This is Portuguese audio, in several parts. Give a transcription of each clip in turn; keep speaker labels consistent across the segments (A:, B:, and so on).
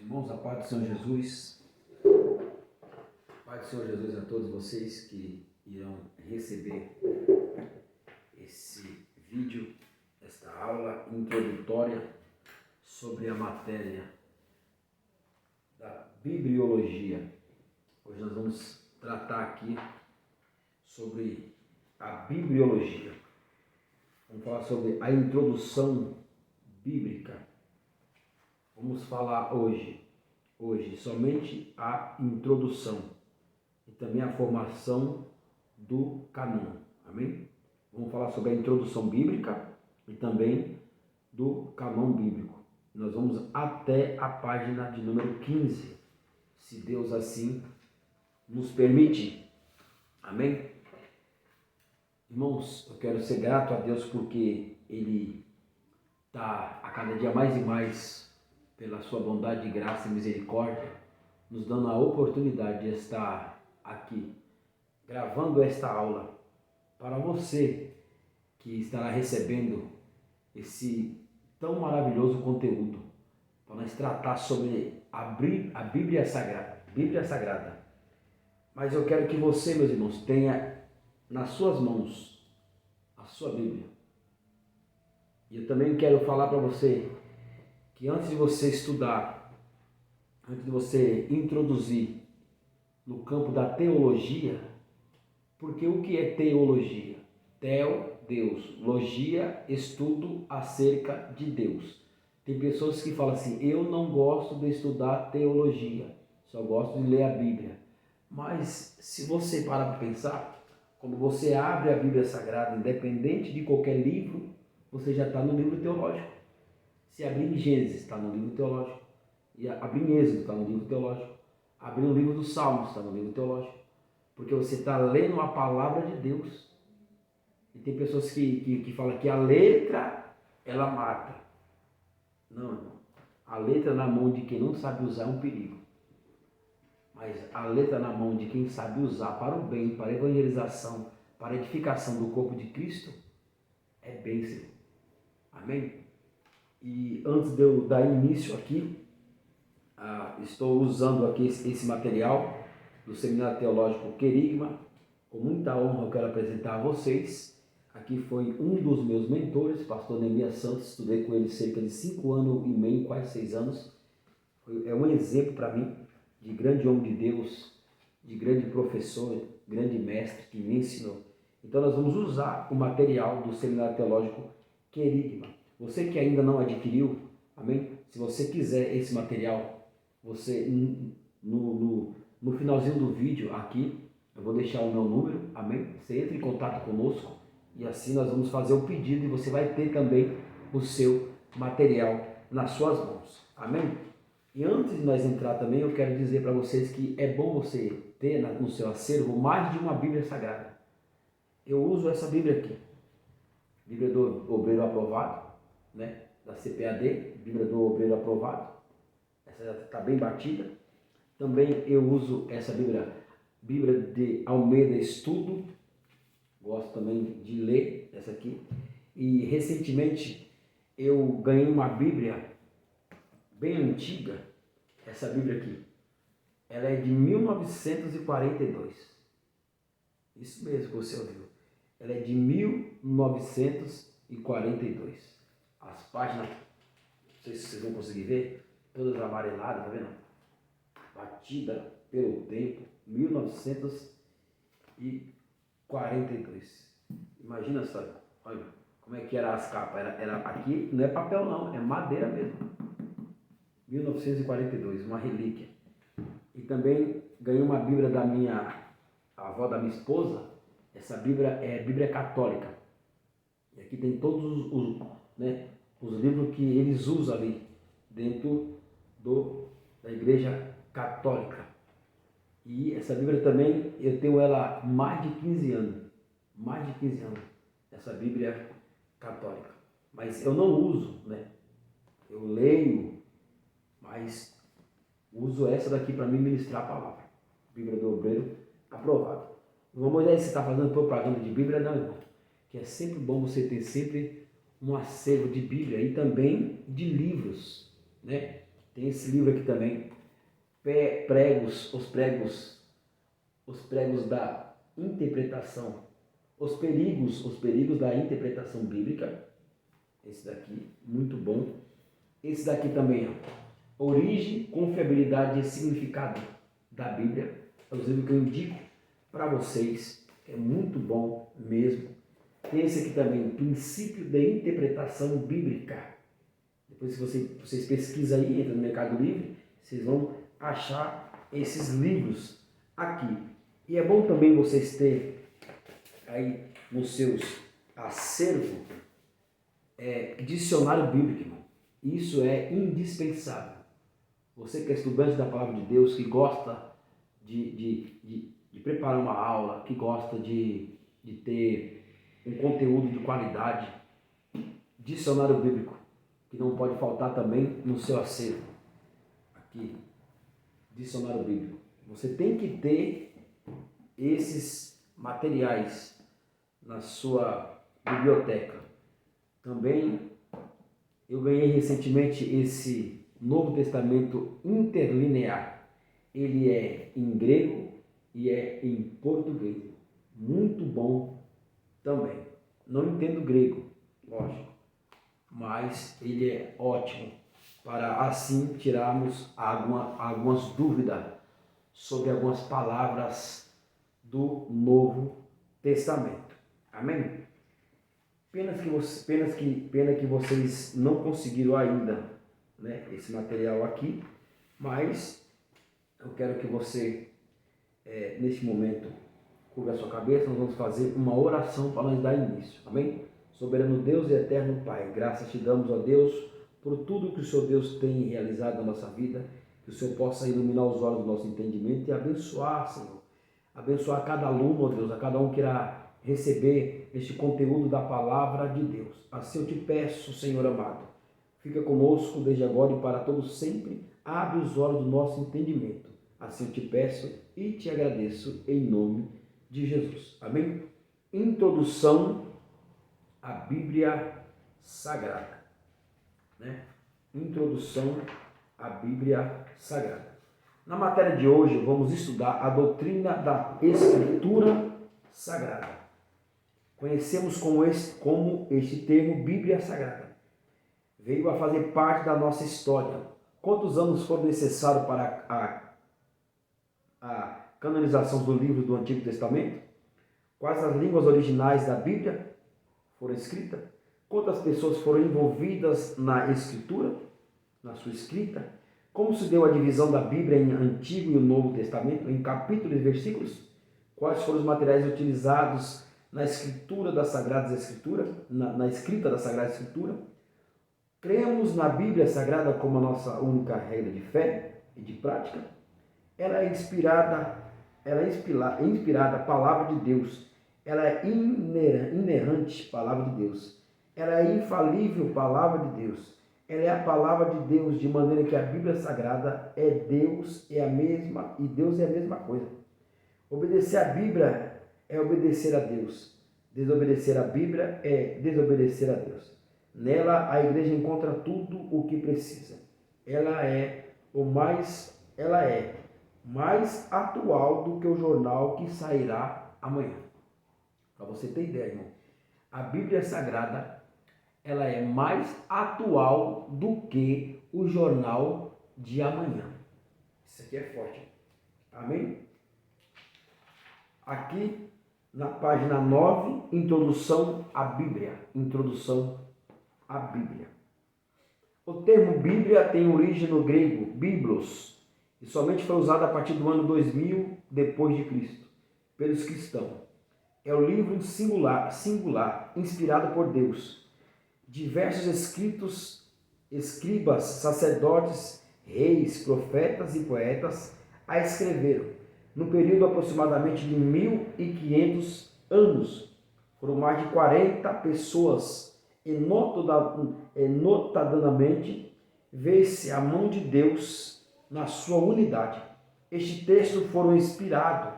A: Irmãos, a paz do Senhor Jesus, paz do Senhor Jesus a todos vocês que irão receber esse vídeo, esta aula introdutória sobre a matéria da bibliologia. Hoje nós vamos tratar aqui sobre a bibliologia. Vamos falar sobre a introdução bíblica. Vamos falar hoje somente a introdução e também a formação do cânon. Amém? Vamos falar sobre a introdução bíblica e também do cânon bíblico. Nós vamos até a página de número 15, se Deus assim nos permite. Amém? Irmãos, eu quero ser grato a Deus porque Ele está a cada dia mais e mais, pela sua bondade, graça e misericórdia, nos dando a oportunidade de estar aqui, gravando esta aula para você que estará recebendo esse tão maravilhoso conteúdo, para nós tratar sobre a Bíblia Sagrada. Mas eu quero que você, meus irmãos, tenha nas suas mãos a sua Bíblia. E eu também quero falar para você que antes de você estudar, antes de você introduzir no campo da teologia, porque o que é teologia? Teo, Deus, logia, estudo acerca de Deus. Tem pessoas que falam assim, eu não gosto de estudar teologia, só gosto de ler a Bíblia. Mas se você parar para pensar, quando você abre a Bíblia Sagrada, independente de qualquer livro, você já está no livro teológico. Se abrir em Gênesis, está no livro teológico. E abrir em Êxodo, está no livro teológico. Abrir no livro dos Salmos, está no livro teológico. Porque você está lendo a palavra de Deus. E tem pessoas que falam que a letra, ela mata. Não, irmão. A letra na mão de quem não sabe usar é um perigo. Mas a letra na mão de quem sabe usar para o bem, para a evangelização, para a edificação do corpo de Cristo, é bênção. Amém? E antes de eu dar início aqui, estou usando aqui esse material do Seminário Teológico Querigma. Com muita honra eu quero apresentar a vocês. Aqui foi um dos meus mentores, pastor Neemias Santos. Estudei com ele cerca de 5 anos e meio, quase 6 anos. É um exemplo para mim de grande homem de Deus, de grande professor, grande mestre que me ensinou. Então nós vamos usar o material do Seminário Teológico Querigma. Você que ainda não adquiriu, amém? Se você quiser esse material, você no finalzinho do vídeo aqui, eu vou deixar o meu número, amém? Você entra em contato conosco e assim nós vamos fazer o pedido e você vai ter também o seu material nas suas mãos, amém? E antes de nós entrar também, eu quero dizer para vocês que é bom você ter no seu acervo mais de uma Bíblia Sagrada. Eu uso essa Bíblia aqui, Bíblia do Obreiro Aprovado, né, da CPAD, Bíblia do Obreiro Aprovado. Essa já está bem batida. Também eu uso essa Bíblia de Almeida Estudo. Gosto também de ler essa aqui. E recentemente eu ganhei uma Bíblia bem antiga. Essa Bíblia aqui. Ela é de 1942. Isso mesmo que você ouviu. Ela é de 1942. As páginas, não sei se vocês vão conseguir ver, todas amareladas, tá vendo? Batida pelo tempo, 1942. Imagina só, olha como é que era as capas. Era aqui, não é papel não, é madeira mesmo. 1942, uma relíquia. E também ganhei uma Bíblia da a avó da minha esposa. Essa Bíblia é Bíblia Católica. E aqui tem todos os livros que eles usam ali dentro da Igreja Católica. E essa Bíblia também, eu tenho ela há mais de 15 anos. Mais de 15 anos. Essa Bíblia Católica. Mas eu não uso, né? Eu leio, mas uso essa daqui para me ministrar a palavra. Bíblia do Obreiro Aprovado. Não vou dizer se está fazendo propaganda de Bíblia, não, irmão. Que é sempre bom você ter sempre um acervo de Bíblia e também de livros, né? Tem esse livro aqui também, os pregos da interpretação, os perigos da interpretação bíblica. Esse daqui, muito bom. Esse daqui também, ó, origem, confiabilidade e significado da Bíblia. É o livro que eu indico para vocês, é muito bom mesmo. Tem esse aqui também, princípio da interpretação bíblica. Depois, se vocês pesquisam aí, entra no Mercado Livre, vocês vão achar esses livros aqui. E é bom também vocês terem aí nos seus acervos dicionário bíblico, irmão. Isso é indispensável. Você que é estudante da Palavra de Deus, que gosta de preparar uma aula, que gosta de ter um conteúdo de qualidade, dicionário bíblico, que não pode faltar também no seu acervo. Aqui, dicionário bíblico. Você tem que ter esses materiais na sua biblioteca. Também eu ganhei recentemente esse Novo Testamento interlinear. Ele é em grego e é em português. Muito bom também. Não entendo grego, lógico, mas ele é ótimo para assim tirarmos algumas dúvidas sobre algumas palavras do Novo Testamento. Amém? Pena que vocês não conseguiram ainda, né, esse material aqui, mas eu quero que você, neste momento, curva a sua cabeça. Nós vamos fazer uma oração para nós dar início. Amém? Soberano Deus e eterno Pai, graças te damos, ó Deus, por tudo que o Senhor Deus tem realizado na nossa vida, que o Senhor possa iluminar os olhos do nosso entendimento e abençoar, Senhor. Abençoar cada aluno, ó Deus, a cada um que irá receber este conteúdo da palavra de Deus. Assim eu te peço, Senhor amado, fica conosco desde agora e para todos sempre, abre os olhos do nosso entendimento. Assim eu te peço e te agradeço em nome de Jesus. Amém? Introdução à Bíblia Sagrada, né? Introdução à Bíblia Sagrada. Na matéria de hoje vamos estudar a doutrina da Escritura Sagrada. Conhecemos como este termo Bíblia Sagrada veio a fazer parte da nossa história. Quantos anos foram necessários para a canonização do livro do Antigo Testamento? Quais as línguas originais da Bíblia foram escritas? Quantas pessoas foram envolvidas na escritura, na sua escrita? Como se deu a divisão da Bíblia em Antigo e o Novo Testamento, em capítulos e versículos? Quais foram os materiais utilizados na escritura das Sagradas Escrituras, na escrita da Sagrada Escritura? Cremos na Bíblia Sagrada como a nossa única regra de fé e de prática? Ela é inspirada palavra de Deus. Ela é inerrante palavra de Deus. Ela é infalível palavra de Deus. Ela é a palavra de Deus, de maneira que a Bíblia Sagrada é Deus, e Deus é a mesma coisa. Obedecer a Bíblia é obedecer a Deus. Desobedecer a Bíblia é desobedecer a Deus. Nela a igreja encontra tudo o que precisa. Ela é mais atual do que o jornal que sairá amanhã. Para você ter ideia, irmão, a Bíblia Sagrada, ela é mais atual do que o jornal de amanhã. Isso aqui é forte. Amém? Aqui na página 9, introdução à Bíblia. Introdução à Bíblia. O termo Bíblia tem origem no grego biblos e somente foi usado a partir do ano 2000 depois de Cristo pelos cristãos. É o livro singular, inspirado por Deus. Diversos escribas, sacerdotes, reis, profetas e poetas a escreveram. No período aproximadamente de 1500 anos, foram mais de 40 pessoas e notadamente vê-se a mão de Deus na sua unidade. Este texto foram inspirados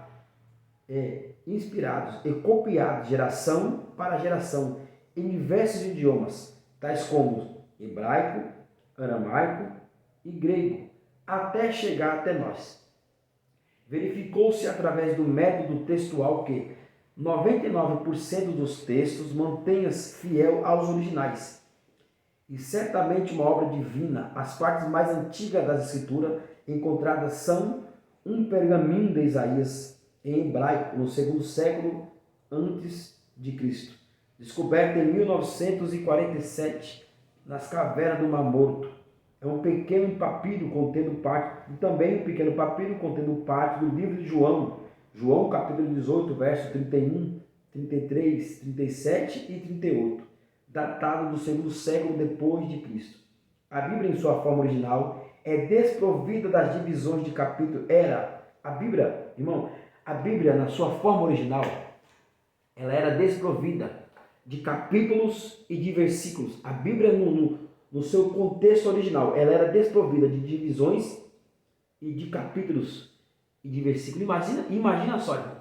A: e copiados geração para geração em diversos idiomas, tais como hebraico, aramaico, e grego, até chegar até nós. Verificou-se através do método textual que 99% dos textos mantêm-se fiel aos originais. E certamente uma obra divina, as partes mais antigas das Escrituras encontradas são um pergaminho de Isaías em hebraico, no segundo século antes de Cristo, descoberto em 1947 nas cavernas do Mar Morto. É um pequeno papiro contendo parte, e também um pequeno papiro contendo parte do livro de João, João capítulo 18, verso 31, 33, 37 e 38, datado do segundo século depois de Cristo. A Bíblia, em sua forma original, é desprovida das divisões de capítulo. A Bíblia, irmão, a Bíblia, na sua forma original, ela era desprovida de capítulos e de versículos. A Bíblia, no seu contexto original, ela era desprovida de divisões e de capítulos e de versículos. Imagina só, irmão,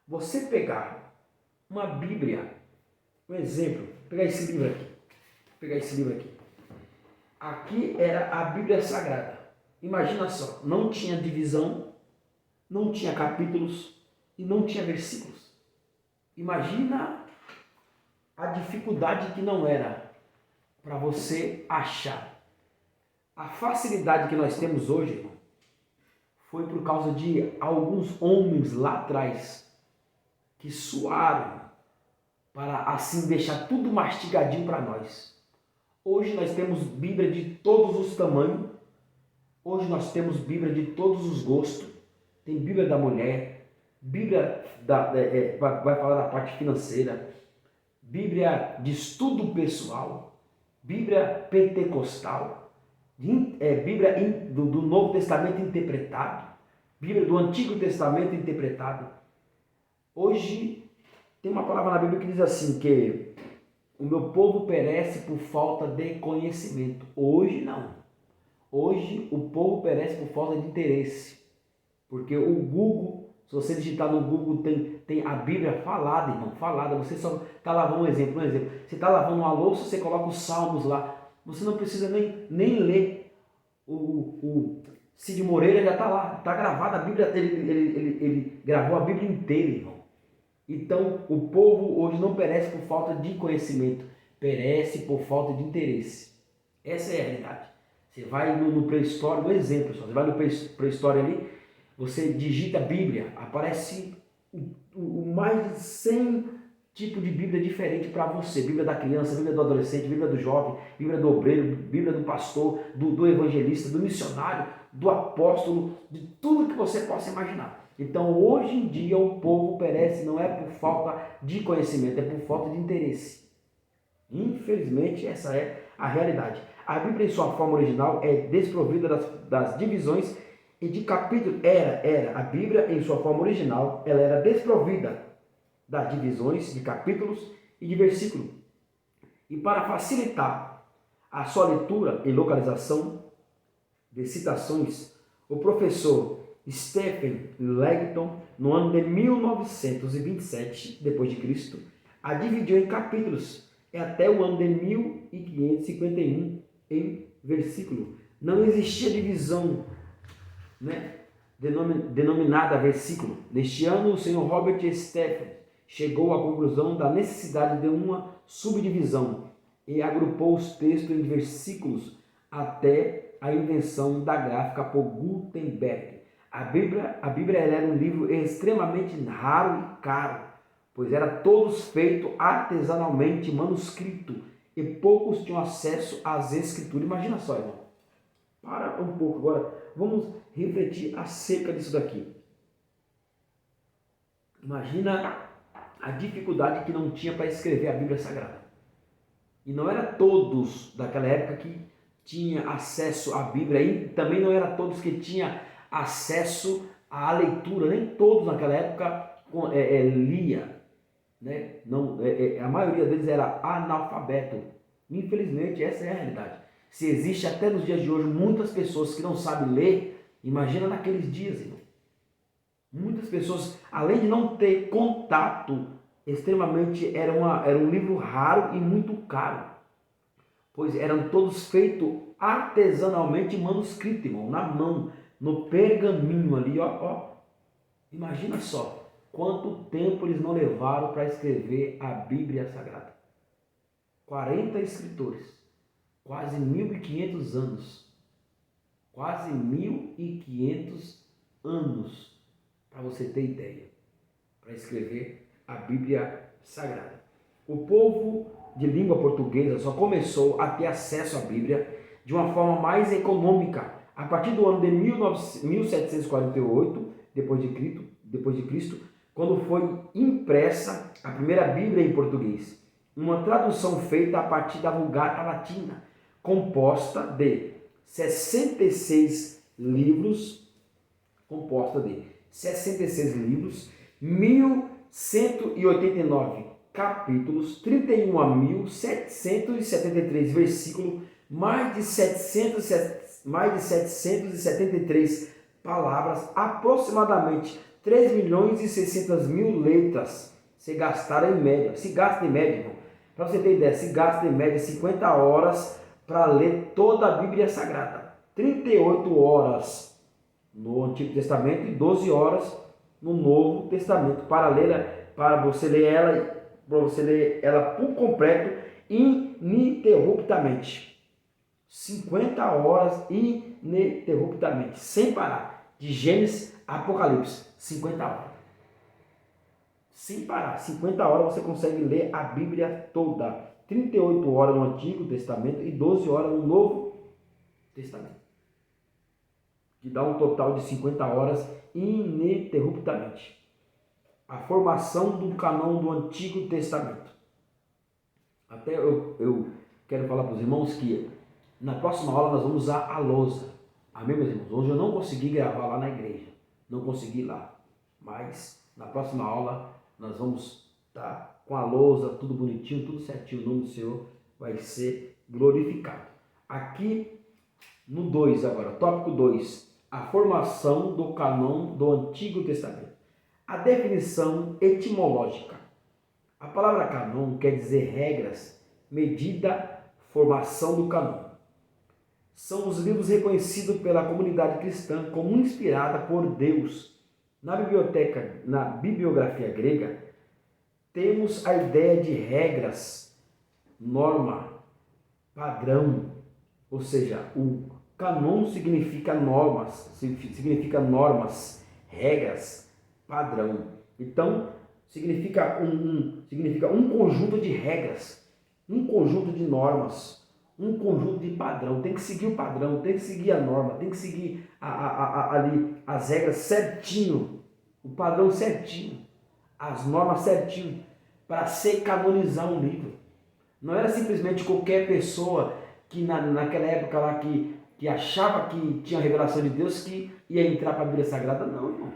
A: você pegar uma Bíblia, um exemplo, pegar esse livro aqui. Aqui era a Bíblia Sagrada. Imagina só, não tinha divisão, não tinha capítulos e não tinha versículos. Imagina a dificuldade que não era para você achar. A facilidade que nós temos hoje, irmão, foi por causa de alguns homens lá atrás que suaram para assim deixar tudo mastigadinho para nós. Hoje nós temos Bíblia de todos os tamanhos. Hoje nós temos Bíblia de todos os gostos. Tem Bíblia da mulher, Bíblia vai falar da parte financeira, Bíblia de estudo pessoal, Bíblia pentecostal, Bíblia do Novo Testamento interpretado, Bíblia do Antigo Testamento interpretado. Hoje tem uma palavra na Bíblia que diz assim, que o meu povo perece por falta de conhecimento. Hoje não. Hoje o povo perece por falta de interesse. Porque o Google, se você digitar no Google, tem a Bíblia falada, irmão, falada. Você só está lavando um exemplo. Você está lavando uma louça, você coloca os salmos lá. Você não precisa nem ler. O Cid Moreira já está lá, está gravada a Bíblia, ele gravou a Bíblia inteira, irmão. Então, o povo hoje não perece por falta de conhecimento, perece por falta de interesse. Essa é a realidade. Você vai no Play Store, um exemplo só, você vai no Play Store ali, você digita Bíblia, aparece mais de 100 tipos de Bíblia diferente para você. Bíblia da criança, Bíblia do adolescente, Bíblia do jovem, Bíblia do obreiro, Bíblia do pastor, do evangelista, do missionário, do apóstolo, de tudo que você possa imaginar. Então, hoje em dia, o povo perece não é por falta de conhecimento, é por falta de interesse. Infelizmente, essa é a realidade. A Bíblia, em sua forma original, é desprovida das divisões e de capítulos. A Bíblia, em sua forma original, ela era desprovida das divisões de capítulos e de versículos. E para facilitar a sua leitura e localização de citações, o professor Stephen Langton, no ano de 1927 d.C., a dividiu em capítulos e até o ano de 1551 em versículo. Não existia divisão, denominada versículo. Neste ano, o senhor Robert Stephen chegou à conclusão da necessidade de uma subdivisão e agrupou os textos em versículos até a invenção da gráfica por Gutenberg. A Bíblia era um livro extremamente raro e caro, pois era todos feito artesanalmente, manuscrito, e poucos tinham acesso às escrituras. Imagina só, irmão. Para um pouco agora, vamos refletir acerca disso daqui. Imagina a dificuldade que não tinha para escrever a Bíblia Sagrada. E não era todos daquela época que tinha acesso à Bíblia, e também não era todos que tinham acesso à leitura, nem todos naquela época lia, né? Não, a maioria deles era analfabeto. Infelizmente, essa é a realidade. Se existe até nos dias de hoje muitas pessoas que não sabem ler, imagina naqueles dias, irmão. Muitas pessoas, além de não ter contato, extremamente era um livro raro e muito caro. pois eram todos feitos artesanalmente manuscrito, irmão, na mão, no pergaminho ali, ó. Imagina só quanto tempo eles não levaram para escrever a Bíblia Sagrada. 40 escritores, quase 1.500 anos. Quase 1.500 anos, para você ter ideia, para escrever a Bíblia Sagrada. O povo de língua portuguesa só começou a ter acesso à Bíblia de uma forma mais econômica a partir do ano de 1748, depois de Cristo, quando foi impressa a primeira Bíblia em português, uma tradução feita a partir da Vulgata Latina, composta de 66 livros, 1.189 capítulos, 31.773 versículos, mais de 773 palavras, aproximadamente 3.600.000 letras se gastaram em média. Se gasta em média, irmão, para você ter ideia, se gasta em média 50 horas para ler toda a Bíblia Sagrada. 38 horas no Antigo Testamento e 12 horas no Novo Testamento para você ler ela por completo, ininterruptamente. 50 horas ininterruptamente, sem parar. De Gênesis a Apocalipse, 50 horas. Sem parar, 50 horas você consegue ler a Bíblia toda. 38 horas no Antigo Testamento e 12 horas no Novo Testamento. Que dá um total de 50 horas ininterruptamente. A formação do cânon do Antigo Testamento. Até eu quero falar para os irmãos que na próxima aula nós vamos usar a lousa. Amém, meus irmãos? Hoje eu não consegui gravar lá na igreja. Não consegui ir lá. Mas na próxima aula nós vamos estar com a lousa, tudo bonitinho, tudo certinho. O nome do Senhor vai ser glorificado. Aqui no 2 agora, tópico 2. A formação do cânon do Antigo Testamento. A definição etimológica. A palavra cânon quer dizer regras, medida, formação do cânon. São os livros reconhecidos pela comunidade cristã como inspirada por Deus. Na bibliografia grega, temos a ideia de regras, norma, padrão, ou seja, o cânon significa normas, regras, padrão. Então, significa um conjunto de regras, um conjunto de normas, um conjunto de padrão. Tem que seguir o padrão, tem que seguir a norma, tem que seguir ali as regras certinho, o padrão certinho, as normas certinho, para se canonizar um livro. Não era simplesmente qualquer pessoa que naquela época lá que achava que tinha a revelação de Deus que ia entrar para a Bíblia Sagrada. Não, irmão.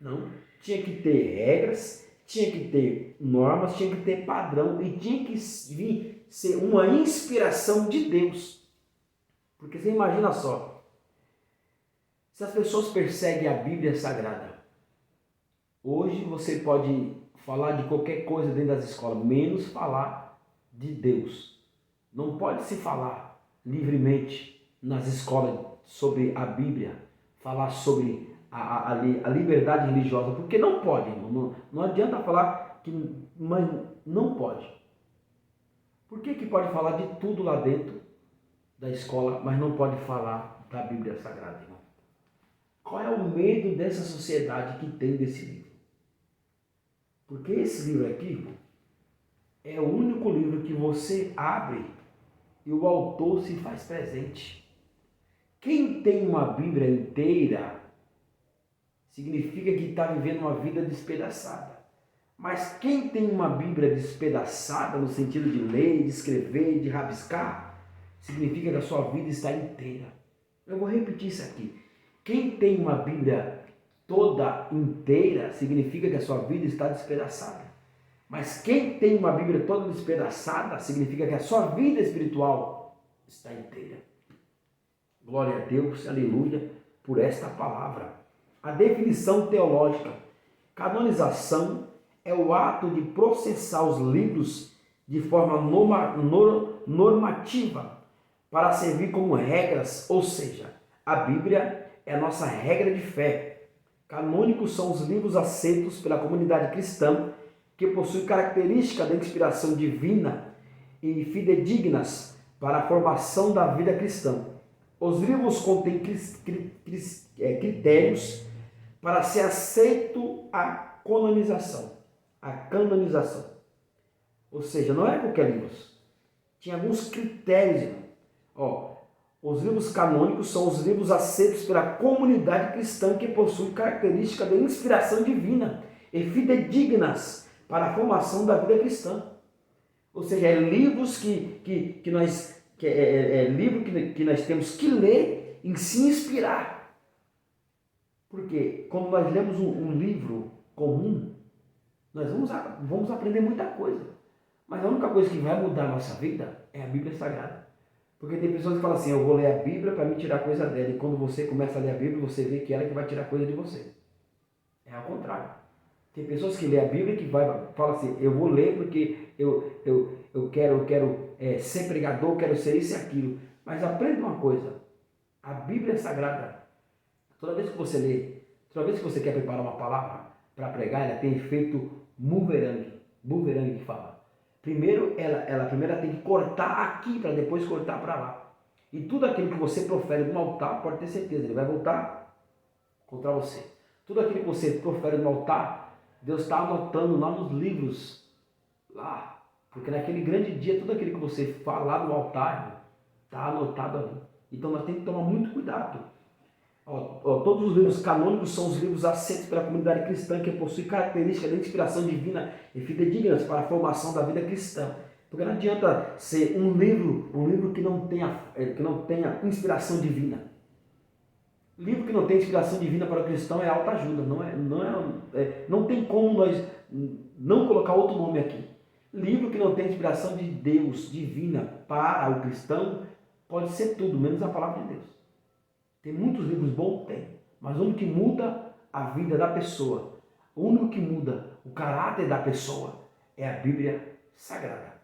A: Não. Tinha que ter regras, tinha que ter normas, tinha que ter padrão e tinha que vir ser uma inspiração de Deus. Porque você imagina só, se as pessoas perseguem a Bíblia Sagrada, hoje você pode falar de qualquer coisa dentro das escolas, menos falar de Deus. Não pode se falar livremente nas escolas sobre a Bíblia, falar sobre a liberdade religiosa, porque não pode, não adianta falar que, mas não pode. Por que pode falar de tudo lá dentro da escola, mas não pode falar da Bíblia Sagrada, irmão? Qual é o medo dessa sociedade que tem desse livro? Porque esse livro aqui, irmão, é o único livro que você abre e o autor se faz presente. Quem tem uma Bíblia inteira significa que está vivendo uma vida despedaçada. Mas quem tem uma Bíblia despedaçada, no sentido de ler, de escrever, de rabiscar, significa que a sua vida está inteira. Eu vou repetir isso aqui. Quem tem uma Bíblia toda inteira, significa que a sua vida está despedaçada. Mas quem tem uma Bíblia toda despedaçada, significa que a sua vida espiritual está inteira. Glória a Deus, aleluia, por esta palavra. A definição teológica. Canonização é o ato de processar os livros de forma normativa para servir como regras, ou seja, a Bíblia é a nossa regra de fé. Canônicos são os livros aceitos pela comunidade cristã que possuem características da inspiração divina e fidedignas para a formação da vida cristã. Os livros contêm critérios para ser aceito a canonização. Ou seja, não é qualquer livro. Tinha alguns critérios, irmão. Os livros canônicos são os livros aceitos pela comunidade cristã que possuem características de inspiração divina e fidedignas para a formação da vida cristã. Ou seja, livros que nós temos que ler e se inspirar. Porque quando nós lemos um livro comum, nós vamos aprender muita coisa. Mas a única coisa que vai mudar a nossa vida é a Bíblia Sagrada. Porque tem pessoas que falam assim, eu vou ler a Bíblia para me tirar coisa dela. E quando você começa a ler a Bíblia, você vê que ela é que vai tirar coisa de você. É ao contrário. Tem pessoas que lêem a Bíblia que falam assim, eu vou ler porque eu quero ser pregador, quero ser isso e aquilo. Mas aprenda uma coisa, a Bíblia é sagrada. Toda vez que você lê, toda vez que você quer preparar uma palavra para pregar, ela tem efeito bumerangue que fala. Primeiro, ela tem que cortar aqui para depois cortar para lá. E tudo aquilo que você profere no altar, pode ter certeza, ele vai voltar contra você. Tudo aquilo que você profere no altar, Deus está anotando lá nos livros, lá. Porque naquele grande dia, tudo aquilo que você falar no altar, está anotado ali. Então nós temos que tomar muito cuidado. Todos os livros canônicos são os livros aceitos pela comunidade cristã que possuem características de inspiração divina e fidedignas para a formação da vida cristã. Porque não adianta ser um livro que não tenha inspiração divina. Livro que não tem inspiração divina para o cristão é autoajuda. Não tem como nós não colocar outro nome aqui. Livro que não tem inspiração de Deus divina para o cristão pode ser tudo, menos a palavra de Deus. Tem muitos livros bons? Tem. Mas o único que muda a vida da pessoa, o único que muda o caráter da pessoa é a Bíblia Sagrada.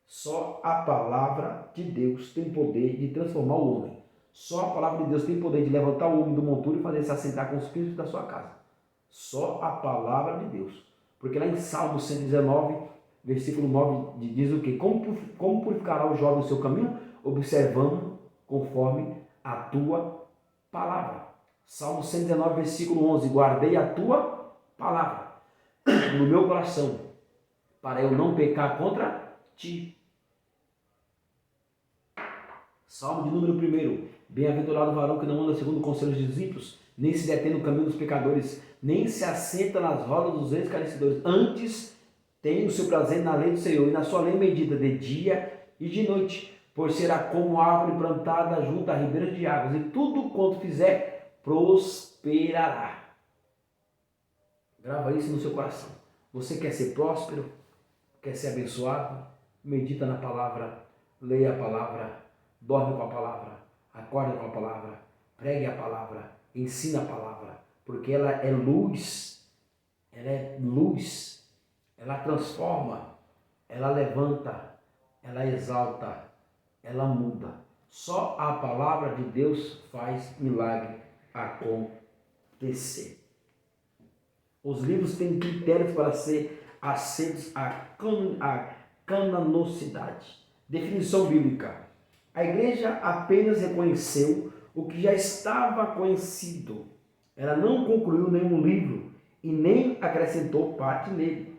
A: Só a palavra de Deus tem poder de transformar o homem. Só a palavra de Deus tem poder de levantar o homem do monturo e fazer se assentar com os espíritos da sua casa. Só a palavra de Deus. Porque lá em Salmo 119, versículo 9, diz o quê? Como purificará o jovem o seu caminho? Observando conforme a tua palavra. Salmo 119, versículo 11. Guardei a tua palavra no meu coração, para eu não pecar contra ti. Salmo de número 1. Bem-aventurado o varão que não anda segundo o conselho dos ímpios, nem se detém no caminho dos pecadores, nem se assenta nas rodas dos escarnecedores. Antes tem o seu prazer na lei do Senhor, e na sua lei medita de dia e de noite. Pois será como árvore plantada junto a ribeiras de águas, e tudo quanto fizer prosperará. Grava isso no seu coração. Você quer ser próspero? Quer ser abençoado? Medita na palavra, leia a palavra, dorme com a palavra, acorda com a palavra, pregue a palavra, ensina a palavra, porque ela é luz, ela transforma, ela levanta, ela exalta, ela muda. Só a palavra de Deus faz milagre acontecer. Os livros têm critérios para ser aceitos à canonicidade. Definição bíblica. A igreja apenas reconheceu o que já estava conhecido. Ela não concluiu nenhum livro e nem acrescentou parte nele.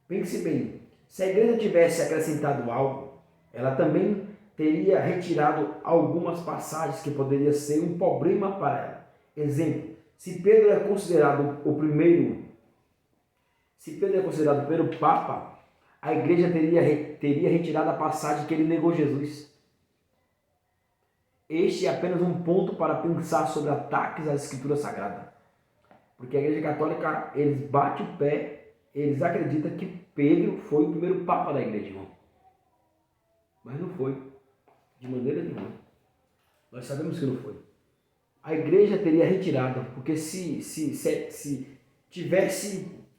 A: Pense bem, se a igreja tivesse acrescentado algo, ela também teria retirado algumas passagens que poderia ser um problema para ela. Exemplo, se Pedro é considerado o primeiro Papa, a igreja teria retirado a passagem que ele negou Jesus. Este é apenas um ponto para pensar sobre ataques às escrituras sagradas. Porque a igreja católica, eles batem o pé, eles acreditam que Pedro foi o primeiro Papa da igreja, irmão. Mas não foi. De maneira nenhuma. Nós sabemos que não foi. A igreja teria retirado, porque se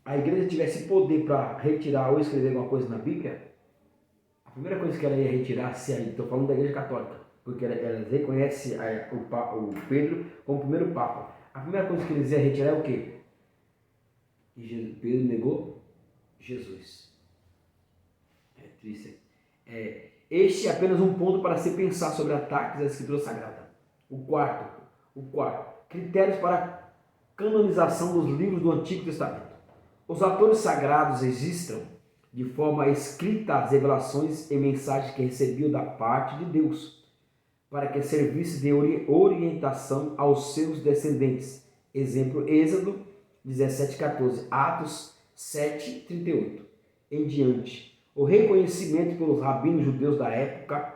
A: a igreja tivesse poder para retirar ou escrever alguma coisa na Bíblia, primeira coisa que ela ia retirar, se aí, estou falando da Igreja Católica, porque ela reconhece o Pedro como o primeiro Papa. A primeira coisa que eles iam retirar é o quê? Que Pedro negou Jesus. É triste. Este é apenas um ponto para se pensar sobre ataques à Escritura Sagrada. O quarto, critérios para a canonização dos livros do Antigo Testamento. Os autores sagrados registram de forma escrita as revelações e mensagens que recebiam da parte de Deus, para que servisse de orientação aos seus descendentes. Exemplo, Êxodo 17:14, Atos 7:38 em diante. O reconhecimento pelos rabinos judeus da época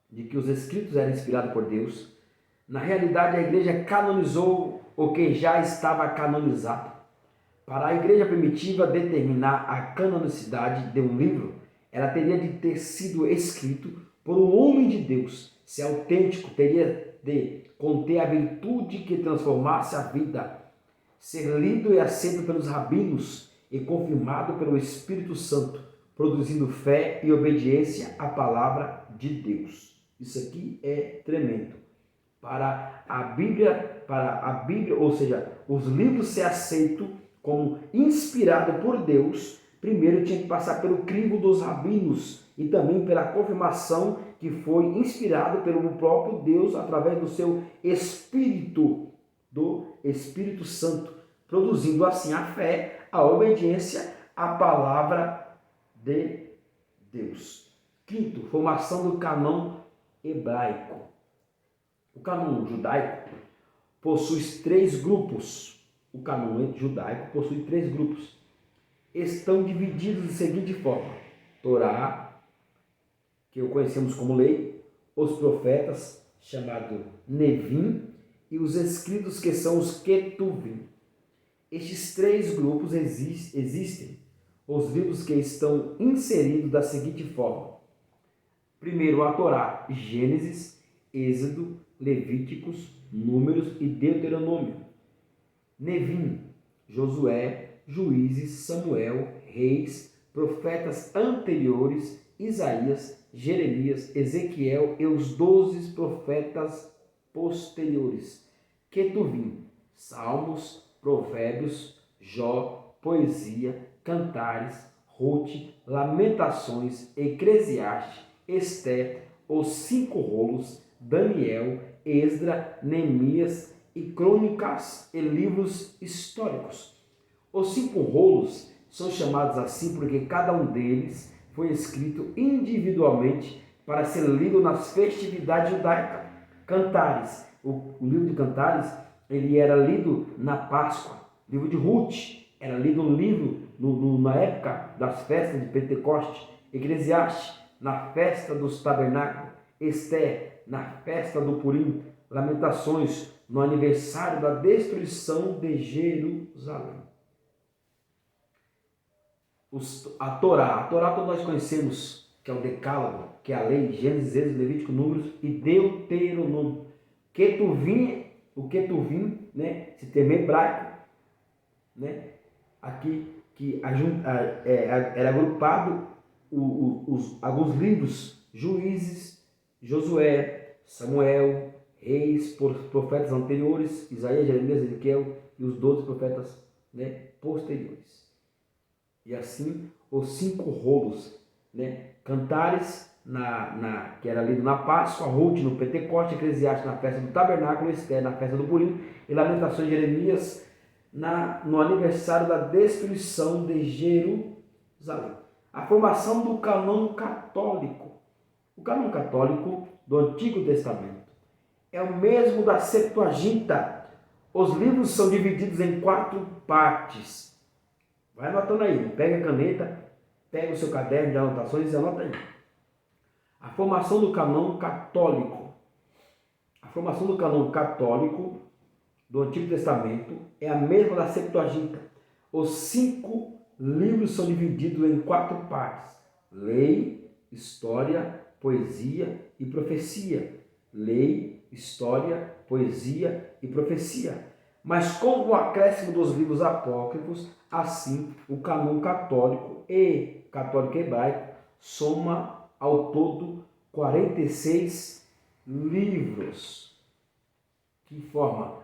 A: de que os escritos eram inspirados por Deus. Na realidade, a igreja canonizou o que já estava canonizado. Para a igreja primitiva determinar a canonicidade de um livro, ela teria de ter sido escrito por um homem de Deus. Se autêntico, teria de conter a virtude que transformasse a vida, ser lido e aceito pelos rabinos e confirmado pelo Espírito Santo, produzindo fé e obediência à palavra de Deus. Isso aqui é tremendo. Para a Bíblia, ou seja, os livros ser aceitos como inspirado por Deus, primeiro tinha que passar pelo crivo dos rabinos e também pela confirmação que foi inspirado pelo próprio Deus através do seu Espírito, do Espírito Santo, produzindo assim a fé, a obediência à palavra de Deus. Quinto, formação do cânon hebraico. O cânon judaico possui 3 grupos. O cânon judaico possui 3 grupos. Estão divididos da seguinte forma: Torá, que conhecemos como lei, os profetas, chamado Nevim, e os escritos, que são os Ketuvim. Estes 3 grupos existem. Os livros que estão inseridos da seguinte forma: primeiro, a Torá, Gênesis, Êxodo, Levíticos, Números e Deuteronômio. Nevim, Josué, Juízes, Samuel, Reis, profetas anteriores, Isaías, Jeremias, Ezequiel e os 12 profetas posteriores. Ketuvim, Salmos, Provérbios, Jó, Poesia, Cantares, Ruth, Lamentações, Eclesiastes, Esther, os 5 rolos, Daniel, Esdra, Neemias e Crônicas e livros históricos. Os 5 rolos são chamados assim porque cada um deles foi escrito individualmente para ser lido nas festividades judaicas. Cantares, o livro de Cantares, ele era lido na Páscoa. O livro de Ruth era lido na época das festas de Pentecostes. Eclesiastes, na festa dos tabernáculos. Esther, na festa do Purim. Lamentações, no aniversário da destruição de Jerusalém. A Torá todos nós conhecemos, que é o Decálogo, que é a lei, Gênesis, Êxodo, Levítico, Números e Deuteronômio. O Ketuvim, né, esse termo hebraico, né, aqui que era agrupado alguns livros: Juízes, Josué, Samuel, Reis, profetas anteriores, Isaías, Jeremias, Ezequiel e os 12 profetas, né, posteriores. E assim os 5 rolos, né, Cantares, que era lido na Páscoa, Ruth no Pentecoste, Eclesiastes na festa do Tabernáculo, Esther na festa do Purim e Lamentações de Jeremias no aniversário da destruição de Jerusalém. A formação do cânon católico. O cânon católico do Antigo Testamento é o mesmo da Septuaginta. Os livros são divididos em 4 partes. Vai anotando aí, pega a caneta, pega o seu caderno de anotações e anota aí. A formação do cânon católico. A formação do cânon católico do Antigo Testamento é a mesma da Septuaginta. Os 5 livros são divididos em 4 partes: lei, história, poesia e profecia. Lei, história, poesia e profecia. Mas com o acréscimo dos livros apócrifos, assim o cânon católico e católico hebraico soma ao todo 46 livros que forma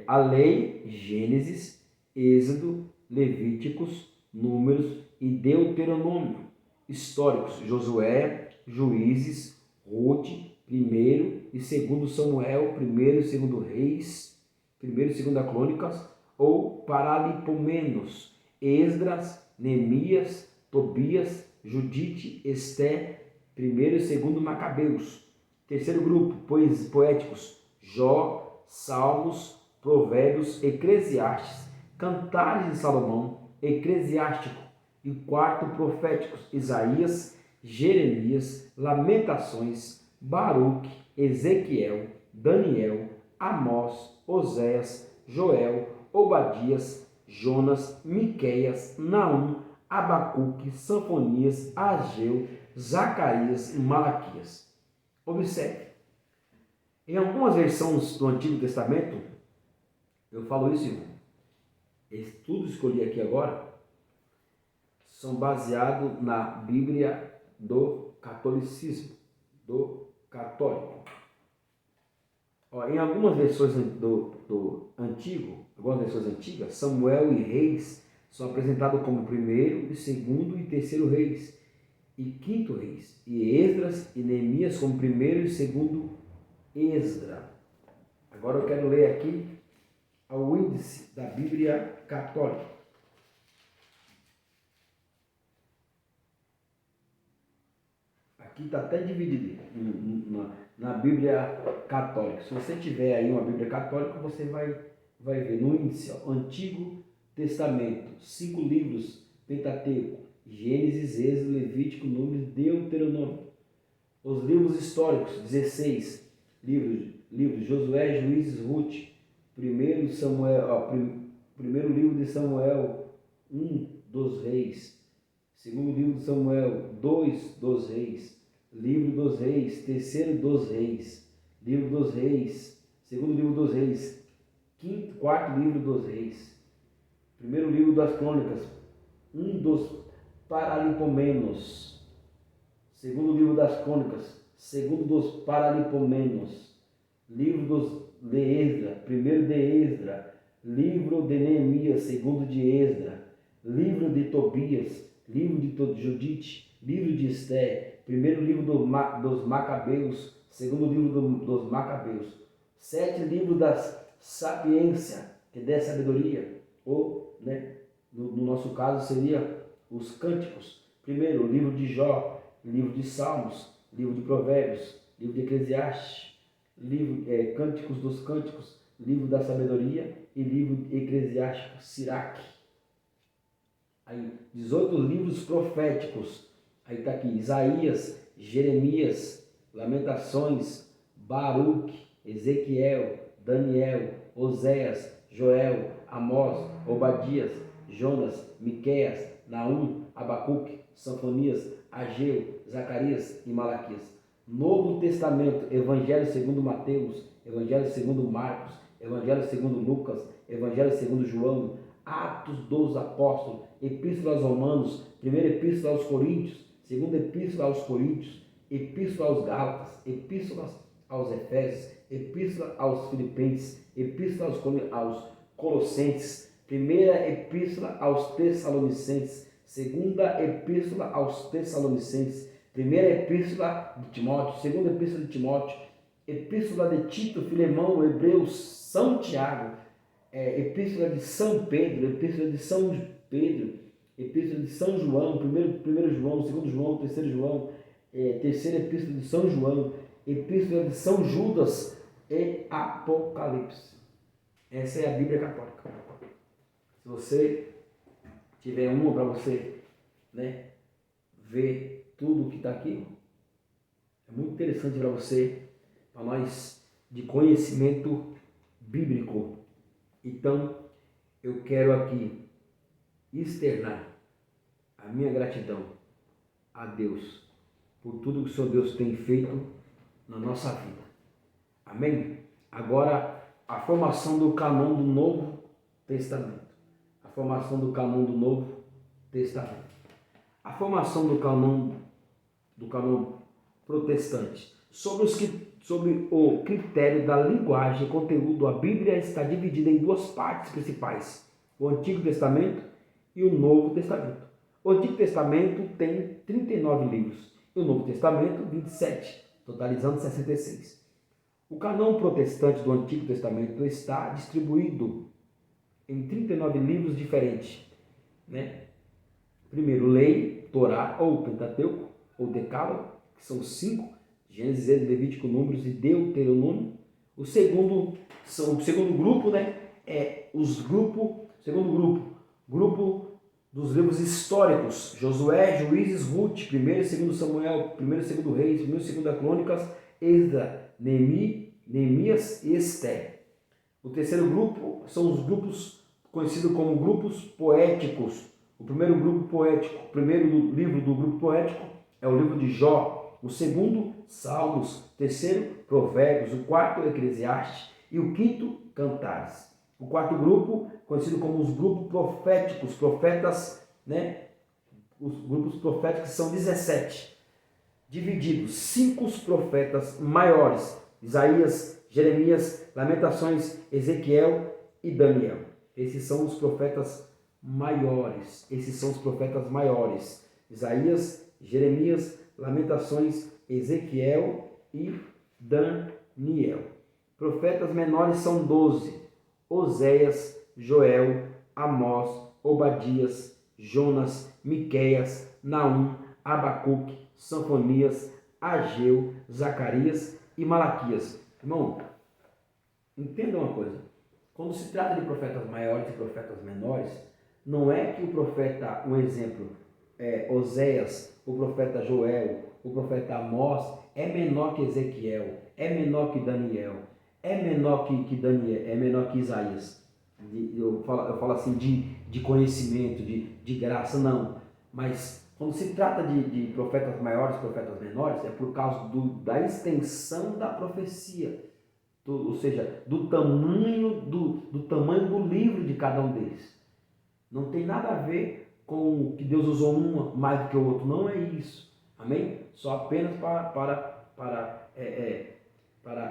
A: a lei, Gênesis, Êxodo, Levíticos, Números e Deuteronômio. Históricos, Josué, Juízes, Ruth, 1º e 2º Samuel, 1º e 2º Reis, 1º e 2º Crônicas, ou Paralipomenos, Esdras, Neemias, Tobias, Judite, Esté, 1º e 2º Macabeus. Terceiro grupo, poéticos, Jó, Salmos, Provérbios, Eclesiastes, Cantares de Salomão, Eclesiástico. E quarto, proféticos, Isaías, Jeremias, Lamentações, Baruque, Ezequiel, Daniel, Amós, Oséias, Joel, Obadias, Jonas, Miqueias, Naum, Abacuque, Sanfonias, Ageu, Zacarias e Malaquias. Observe, em algumas versões do Antigo Testamento, eu falo isso, irmão, tudo escolhi aqui agora, são baseados na Bíblia do catolicismo, do católico. Em algumas versões do Antigo, algumas versões antigas, Samuel e Reis são apresentados como 1º, 2º e 3º Reis, e 5º Reis, e Esdras e Neemias como 1º e 2º Esdras. Agora eu quero ler aqui o índice da Bíblia católica. Aqui está até dividido na Bíblia católica. Se você tiver aí uma Bíblia católica, você vai ver no índice, Antigo Testamento, 5 livros, Pentateuco, Gênesis, Êxodo, Levítico, Números, Deuteronômio. Os livros históricos, 16 livros, Josué, Juízes, Ruth, primeiro livro de Samuel, 1 dos Reis, segundo livro de Samuel, 2 dos Reis, livro dos Reis, terceiro dos Reis, livro dos Reis, segundo livro dos Reis, quarto livro dos Reis, primeiro livro das Crônicas, 1 dos Paralipomenos, segundo livro das Crônicas, segundo dos Paralipomenos, livro de Esdras, primeiro de Esdras, livro de Neemias, segundo de Esdras, livro de Tobias, livro de Judite, livro de Esté, primeiro livro dos Macabeus, segundo livro dos Macabeus, 7 livros da sapiência, que dá sabedoria, ou, no nosso caso, seria os cânticos. Primeiro, o livro de Jó, livro de Salmos, livro de Provérbios, livro de Eclesiastes, Cânticos dos Cânticos, livro da sabedoria e livro eclesiástico, Siraque. Aí, 18 livros proféticos. Aí está aqui Isaías, Jeremias, Lamentações, Baruque, Ezequiel, Daniel, Oséias, Joel, Amós, Obadias, Jonas, Miqueias, Naum, Abacuque, Sanfonias, Ageu, Zacarias e Malaquias. Novo Testamento, Evangelho segundo Mateus, Evangelho segundo Marcos, Evangelho segundo Lucas, Evangelho segundo João, Atos dos Apóstolos, Epístola aos Romanos, Primeira Epístola aos Coríntios, Segunda Epístola aos Coríntios, Epístola aos Gálatas, Epístolas aos Efésios, Epístola aos Filipenses, Epístola aos Colossenses, Primeira Epístola aos Tessalonicenses, Segunda Epístola aos Tessalonicenses, Primeira Epístola de Timóteo, Segunda Epístola de Timóteo, Epístola de Tito, Filemão, Hebreus, São Tiago, Epístola de São Pedro, Epístola de São Pedro, Epístola de São João, primeiro João, segundo João, terceiro João, terceira Epístola de São João, Epístola de São Judas e Apocalipse. Essa é a Bíblia Católica. Se você tiver uma para você, ver tudo que está aqui, é muito interessante para você, para nós, de conhecimento bíblico. Então, eu quero aqui externar a minha gratidão a Deus por tudo que o Senhor Deus tem feito na nossa vida. Amém? Agora, a formação do cânon do Novo Testamento. A formação do cânon do Novo Testamento. a formação do cânon protestante. Sobre o critério da linguagem e conteúdo, a Bíblia está dividida em duas partes principais: o Antigo Testamento e o Novo Testamento. O Antigo Testamento tem 39 livros e o Novo Testamento 27, totalizando 66. O cânon protestante do Antigo Testamento está distribuído em 39 livros diferentes, né? Primeiro, Lei, Torá ou Pentateuco ou Decálogo, que são 5, Gênesis, Levítico, Números e Deuteronômio. O segundo grupo, né, grupo dos livros históricos: Josué, Juízes, Ruth, 1º e 2º Samuel, 1º e 2º Reis, 1º e 2º Crônicas, Esdra, Neemias e Esther. O terceiro grupo são os grupos conhecidos como grupos poéticos. O primeiro livro do grupo poético é o livro de Jó. O segundo, Salmos. O terceiro, Provérbios. O quarto, Eclesiastes. E o quinto, Cantares. O quarto grupo, conhecido como os grupos proféticos, profetas, né? Os grupos proféticos são 17, divididos: 5 profetas maiores: Isaías, Jeremias, Lamentações, Ezequiel e Daniel. Esses são os profetas maiores. Isaías, Jeremias, Lamentações, Ezequiel e Daniel. Profetas menores são 12: Oséias, Joel, Amós, Obadias, Jonas, Miqueias, Naum, Abacuque, Sofonias, Ageu, Zacarias e Malaquias. Irmão, entenda uma coisa: quando se trata de profetas maiores e profetas menores, não é que o profeta, um exemplo, Oséias, o profeta Joel, o profeta Amós é menor que Ezequiel, é menor que Daniel, é menor que Daniel, é menor que Isaías. Eu falo assim de conhecimento, de graça, não. Mas quando se trata de profetas maiores, profetas menores, é por causa da extensão da profecia, ou seja, do tamanho do livro de cada um deles. Não tem nada a ver com que Deus usou uma mais do que o outro, não é isso. Amém? Só apenas para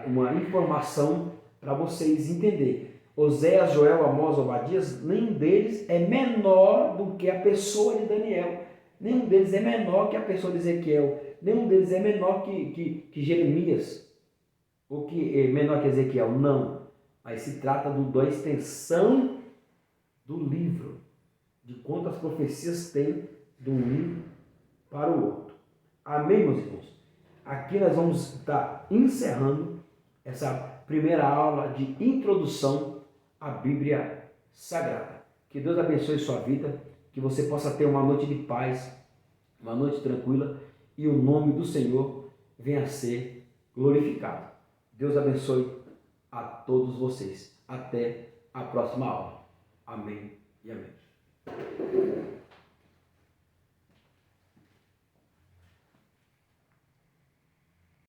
A: uma informação para vocês entenderem. Oséias, Joel, Amós, Obadias, nenhum deles é menor do que a pessoa de Daniel. Nenhum deles é menor que a pessoa de Ezequiel. Nenhum deles é menor que Jeremias. Ou que menor que Ezequiel. Não. Mas se trata da extensão do livro. De quantas profecias tem de um livro para o outro. Amém, meus irmãos? Aqui nós vamos estar encerrando essa primeira aula de introdução à Bíblia Sagrada. Que Deus abençoe sua vida, que você possa ter uma noite de paz, uma noite tranquila e o nome do Senhor venha a ser glorificado. Deus abençoe a todos vocês. Até a próxima aula. Amém e amém.